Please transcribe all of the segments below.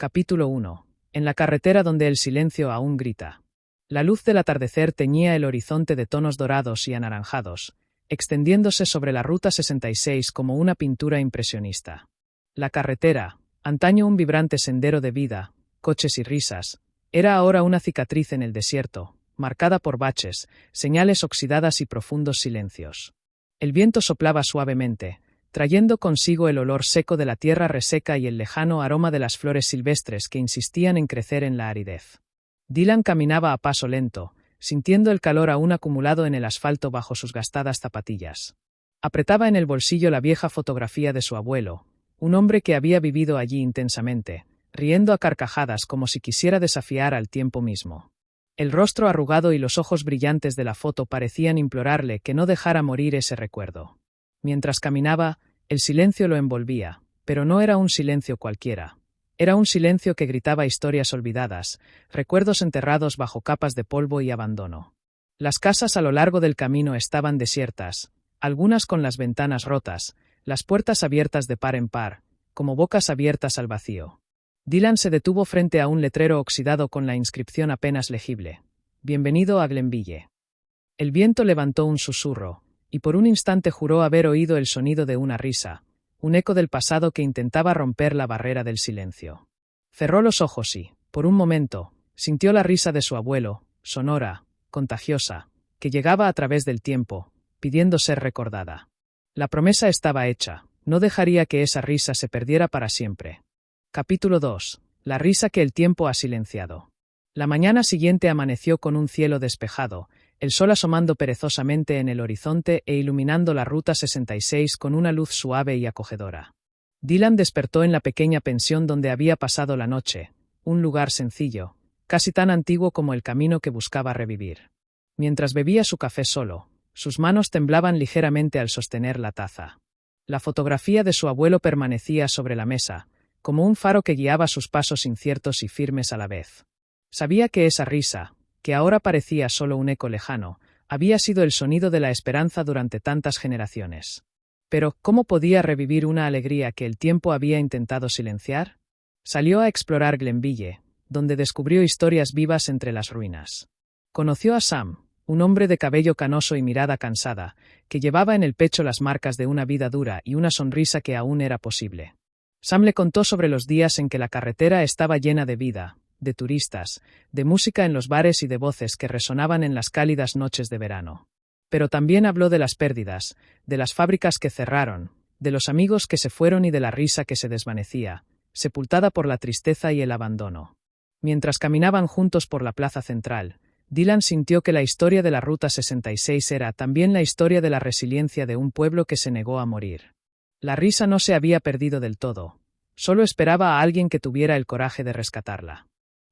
Capítulo 1. En la carretera donde el silencio aún grita. La luz del atardecer teñía el horizonte de tonos dorados y anaranjados, extendiéndose sobre la Ruta 66 como una pintura impresionista. La carretera, antaño un vibrante sendero de vida, coches y risas, era ahora una cicatriz en el desierto, marcada por baches, señales oxidadas y profundos silencios. El viento soplaba suavemente, trayendo consigo el olor seco de la tierra reseca y el lejano aroma de las flores silvestres que insistían en crecer en la aridez. Dylan caminaba a paso lento, sintiendo el calor aún acumulado en el asfalto bajo sus gastadas zapatillas. Apretaba en el bolsillo la vieja fotografía de su abuelo, un hombre que había vivido allí intensamente, riendo a carcajadas como si quisiera desafiar al tiempo mismo. El rostro arrugado y los ojos brillantes de la foto parecían implorarle que no dejara morir ese recuerdo. Mientras caminaba, el silencio lo envolvía, pero no era un silencio cualquiera. Era un silencio que gritaba historias olvidadas, recuerdos enterrados bajo capas de polvo y abandono. Las casas a lo largo del camino estaban desiertas, algunas con las ventanas rotas, las puertas abiertas de par en par, como bocas abiertas al vacío. Dylan se detuvo frente a un letrero oxidado con la inscripción apenas legible: «Bienvenido a Glenville». El viento levantó un susurro, y por un instante juró haber oído el sonido de una risa, un eco del pasado que intentaba romper la barrera del silencio. Cerró los ojos y, por un momento, sintió la risa de su abuelo, sonora, contagiosa, que llegaba a través del tiempo, pidiendo ser recordada. La promesa estaba hecha, no dejaría que esa risa se perdiera para siempre. Capítulo 2. La risa que el tiempo ha silenciado. La mañana siguiente amaneció con un cielo despejado, el sol asomando perezosamente en el horizonte e iluminando la Ruta 66 con una luz suave y acogedora. Dylan despertó en la pequeña pensión donde había pasado la noche, un lugar sencillo, casi tan antiguo como el camino que buscaba revivir. Mientras bebía su café solo, sus manos temblaban ligeramente al sostener la taza. La fotografía de su abuelo permanecía sobre la mesa, como un faro que guiaba sus pasos inciertos y firmes a la vez. Sabía que esa risa, que ahora parecía solo un eco lejano, había sido el sonido de la esperanza durante tantas generaciones. Pero, ¿cómo podía revivir una alegría que el tiempo había intentado silenciar? Salió a explorar Glenville, donde descubrió historias vivas entre las ruinas. Conoció a Sam, un hombre de cabello canoso y mirada cansada, que llevaba en el pecho las marcas de una vida dura y una sonrisa que aún era posible. Sam le contó sobre los días en que la carretera estaba llena de vida, de turistas, de música en los bares y de voces que resonaban en las cálidas noches de verano. Pero también habló de las pérdidas, de las fábricas que cerraron, de los amigos que se fueron y de la risa que se desvanecía, sepultada por la tristeza y el abandono. Mientras caminaban juntos por la plaza central, Dylan sintió que la historia de la Ruta 66 era también la historia de la resiliencia de un pueblo que se negó a morir. La risa no se había perdido del todo, solo esperaba a alguien que tuviera el coraje de rescatarla.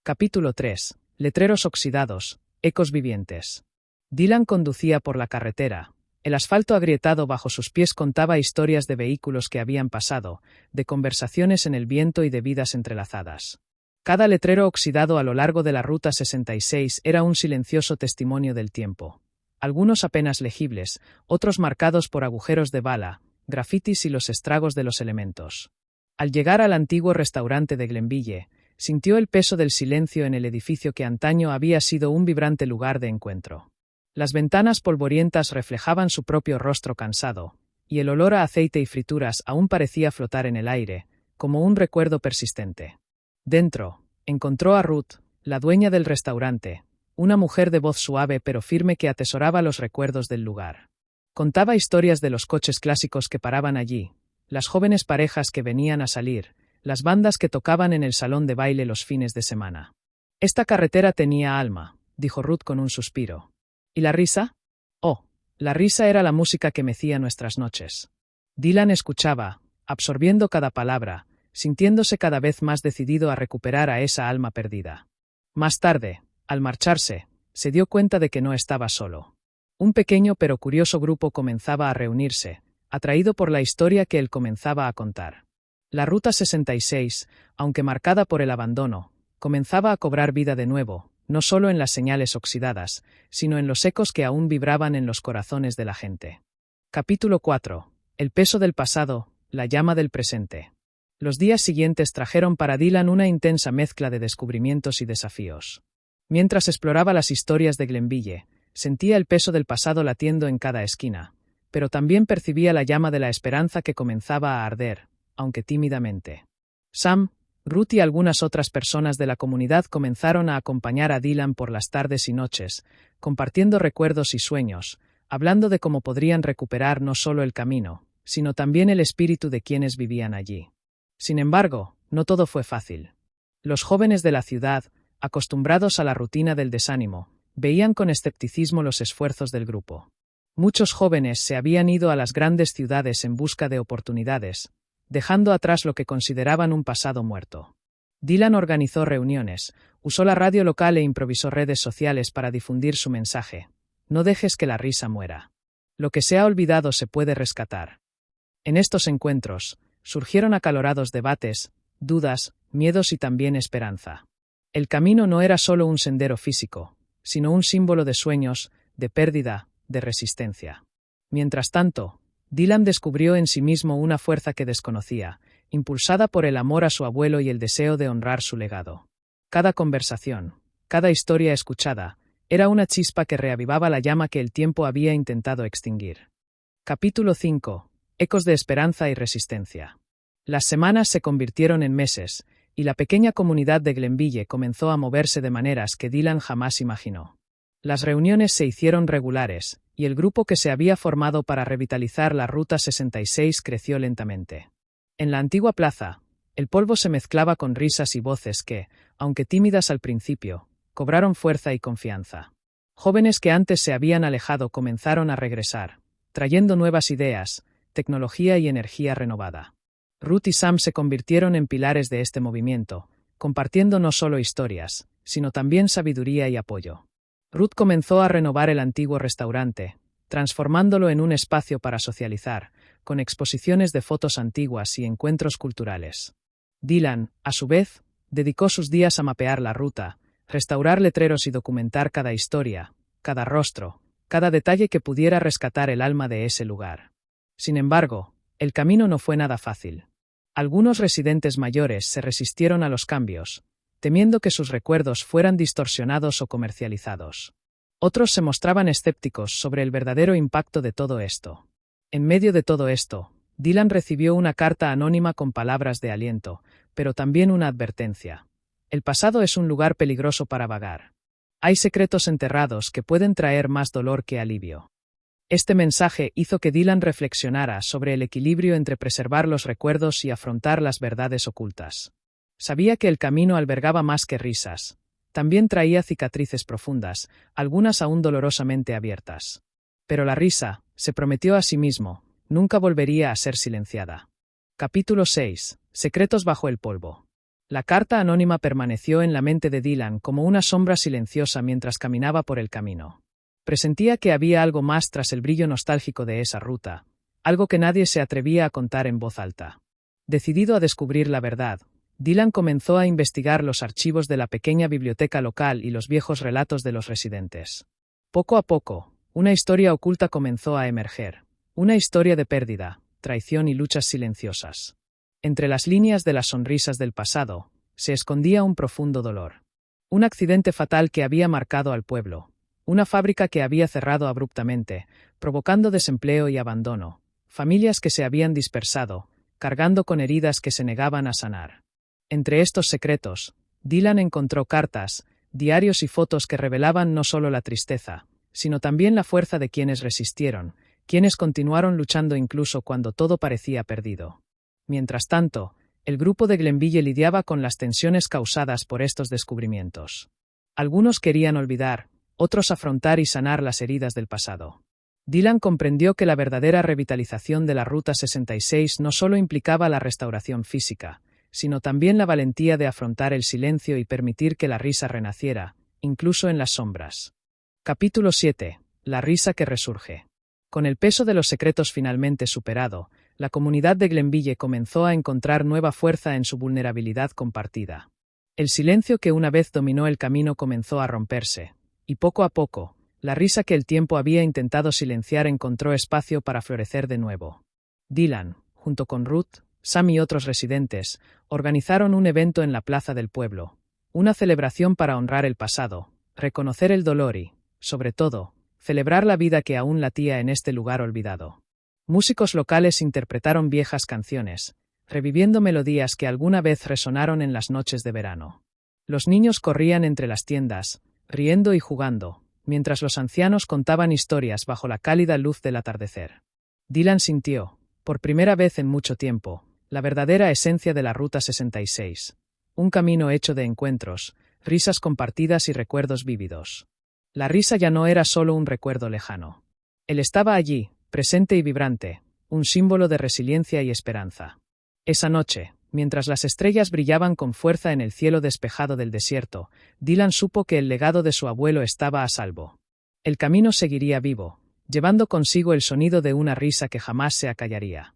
Capítulo 3. Letreros oxidados, ecos vivientes. Dylan conducía por la carretera. El asfalto agrietado bajo sus pies contaba historias de vehículos que habían pasado, de conversaciones en el viento y de vidas entrelazadas. Cada letrero oxidado a lo largo de la Ruta 66 era un silencioso testimonio del tiempo. Algunos apenas legibles, otros marcados por agujeros de bala, grafitis y los estragos de los elementos. Al llegar al antiguo restaurante de Glenville, sintió el peso del silencio en el edificio que antaño había sido un vibrante lugar de encuentro. Las ventanas polvorientas reflejaban su propio rostro cansado, y el olor a aceite y frituras aún parecía flotar en el aire, como un recuerdo persistente. Dentro, encontró a Ruth, la dueña del restaurante, una mujer de voz suave pero firme que atesoraba los recuerdos del lugar. Contaba historias de los coches clásicos que paraban allí, las jóvenes parejas que venían a salir, las bandas que tocaban en el salón de baile los fines de semana. Esta carretera tenía alma, dijo Ruth con un suspiro. ¿Y la risa? Oh, la risa era la música que mecía nuestras noches. Dylan escuchaba, absorbiendo cada palabra, sintiéndose cada vez más decidido a recuperar a esa alma perdida. Más tarde, al marcharse, se dio cuenta de que no estaba solo. Un pequeño pero curioso grupo comenzaba a reunirse, atraído por la historia que él comenzaba a contar. La Ruta 66, aunque marcada por el abandono, comenzaba a cobrar vida de nuevo, no solo en las señales oxidadas, sino en los ecos que aún vibraban en los corazones de la gente. Capítulo 4. El peso del pasado, la llama del presente. Los días siguientes trajeron para Dylan una intensa mezcla de descubrimientos y desafíos. Mientras exploraba las historias de Glenville, sentía el peso del pasado latiendo en cada esquina, pero también percibía la llama de la esperanza que comenzaba a arder, aunque tímidamente. Sam, Ruth y algunas otras personas de la comunidad comenzaron a acompañar a Dylan por las tardes y noches, compartiendo recuerdos y sueños, hablando de cómo podrían recuperar no solo el camino, sino también el espíritu de quienes vivían allí. Sin embargo, no todo fue fácil. Los jóvenes de la ciudad, acostumbrados a la rutina del desánimo, veían con escepticismo los esfuerzos del grupo. Muchos jóvenes se habían ido a las grandes ciudades en busca de oportunidades, dejando atrás lo que consideraban un pasado muerto. Dylan organizó reuniones, usó la radio local e improvisó redes sociales para difundir su mensaje: no dejes que la risa muera. Lo que se ha olvidado se puede rescatar. En estos encuentros, surgieron acalorados debates, dudas, miedos y también esperanza. El camino no era solo un sendero físico, sino un símbolo de sueños, de pérdida, de resistencia. Mientras tanto, Dylan descubrió en sí mismo una fuerza que desconocía, impulsada por el amor a su abuelo y el deseo de honrar su legado. Cada conversación, cada historia escuchada, era una chispa que reavivaba la llama que el tiempo había intentado extinguir. Capítulo 5. Ecos de esperanza y resistencia. Las semanas se convirtieron en meses, y la pequeña comunidad de Glenville comenzó a moverse de maneras que Dylan jamás imaginó. Las reuniones se hicieron regulares, y el grupo que se había formado para revitalizar la Ruta 66 creció lentamente. En la antigua plaza, el polvo se mezclaba con risas y voces que, aunque tímidas al principio, cobraron fuerza y confianza. Jóvenes que antes se habían alejado comenzaron a regresar, trayendo nuevas ideas, tecnología y energía renovada. Ruth y Sam se convirtieron en pilares de este movimiento, compartiendo no solo historias, sino también sabiduría y apoyo. Ruth comenzó a renovar el antiguo restaurante, transformándolo en un espacio para socializar, con exposiciones de fotos antiguas y encuentros culturales. Dylan, a su vez, dedicó sus días a mapear la ruta, restaurar letreros y documentar cada historia, cada rostro, cada detalle que pudiera rescatar el alma de ese lugar. Sin embargo, el camino no fue nada fácil. Algunos residentes mayores se resistieron a los cambios, temiendo que sus recuerdos fueran distorsionados o comercializados. Otros se mostraban escépticos sobre el verdadero impacto de todo esto. En medio de todo esto, Dylan recibió una carta anónima con palabras de aliento, pero también una advertencia. El pasado es un lugar peligroso para vagar. Hay secretos enterrados que pueden traer más dolor que alivio. Este mensaje hizo que Dylan reflexionara sobre el equilibrio entre preservar los recuerdos y afrontar las verdades ocultas. Sabía que el camino albergaba más que risas. También traía cicatrices profundas, algunas aún dolorosamente abiertas. Pero la risa, se prometió a sí mismo, nunca volvería a ser silenciada. Capítulo 6. Secretos bajo el polvo. La carta anónima permaneció en la mente de Dylan como una sombra silenciosa mientras caminaba por el camino. Presentía que había algo más tras el brillo nostálgico de esa ruta, algo que nadie se atrevía a contar en voz alta. Decidido a descubrir la verdad, Dylan comenzó a investigar los archivos de la pequeña biblioteca local y los viejos relatos de los residentes. Poco a poco, una historia oculta comenzó a emerger, una historia de pérdida, traición y luchas silenciosas. Entre las líneas de las sonrisas del pasado, se escondía un profundo dolor. Un accidente fatal que había marcado al pueblo. Una fábrica que había cerrado abruptamente, provocando desempleo y abandono. Familias que se habían dispersado, cargando con heridas que se negaban a sanar. Entre estos secretos, Dylan encontró cartas, diarios y fotos que revelaban no solo la tristeza, sino también la fuerza de quienes resistieron, quienes continuaron luchando incluso cuando todo parecía perdido. Mientras tanto, el grupo de Glenville lidiaba con las tensiones causadas por estos descubrimientos. Algunos querían olvidar, otros afrontar y sanar las heridas del pasado. Dylan comprendió que la verdadera revitalización de la Ruta 66 no solo implicaba la restauración física, sino también la valentía de afrontar el silencio y permitir que la risa renaciera, incluso en las sombras. Capítulo 7. La risa que resurge. Con el peso de los secretos finalmente superado, la comunidad de Glenville comenzó a encontrar nueva fuerza en su vulnerabilidad compartida. El silencio que una vez dominó el camino comenzó a romperse. Y poco a poco, la risa que el tiempo había intentado silenciar encontró espacio para florecer de nuevo. Dylan, junto con Ruth, Sam y otros residentes organizaron un evento en la plaza del pueblo, una celebración para honrar el pasado, reconocer el dolor y, sobre todo, celebrar la vida que aún latía en este lugar olvidado. Músicos locales interpretaron viejas canciones, reviviendo melodías que alguna vez resonaron en las noches de verano. Los niños corrían entre las tiendas, riendo y jugando, mientras los ancianos contaban historias bajo la cálida luz del atardecer. Dylan sintió, por primera vez en mucho tiempo, la verdadera esencia de la Ruta 66. Un camino hecho de encuentros, risas compartidas y recuerdos vívidos. La risa ya no era solo un recuerdo lejano. Él estaba allí, presente y vibrante, un símbolo de resiliencia y esperanza. Esa noche, mientras las estrellas brillaban con fuerza en el cielo despejado del desierto, Dylan supo que el legado de su abuelo estaba a salvo. El camino seguiría vivo, llevando consigo el sonido de una risa que jamás se acallaría.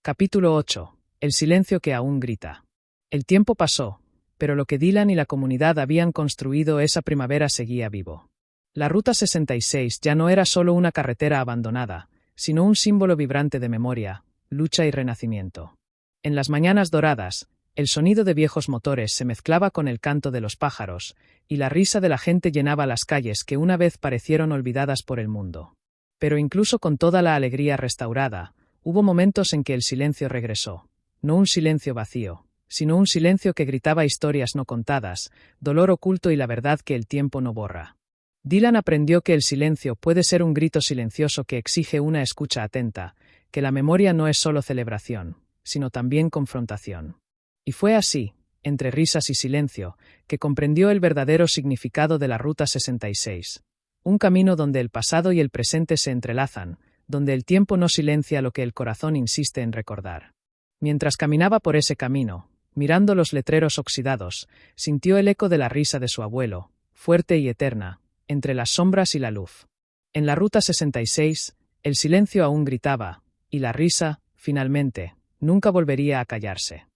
Capítulo 8. El silencio que aún grita. El tiempo pasó, pero lo que Dylan y la comunidad habían construido esa primavera seguía vivo. La Ruta 66 ya no era solo una carretera abandonada, sino un símbolo vibrante de memoria, lucha y renacimiento. En las mañanas doradas, el sonido de viejos motores se mezclaba con el canto de los pájaros, y la risa de la gente llenaba las calles que una vez parecieron olvidadas por el mundo. Pero incluso con toda la alegría restaurada, hubo momentos en que el silencio regresó. No un silencio vacío, sino un silencio que gritaba historias no contadas, dolor oculto y la verdad que el tiempo no borra. Dylan aprendió que el silencio puede ser un grito silencioso que exige una escucha atenta, que la memoria no es solo celebración, sino también confrontación. Y fue así, entre risas y silencio, que comprendió el verdadero significado de la Ruta 66. Un camino donde el pasado y el presente se entrelazan, donde el tiempo no silencia lo que el corazón insiste en recordar. Mientras caminaba por ese camino, mirando los letreros oxidados, sintió el eco de la risa de su abuelo, fuerte y eterna, entre las sombras y la luz. En la Ruta 66, el silencio aún gritaba, y la risa, finalmente, nunca volvería a callarse.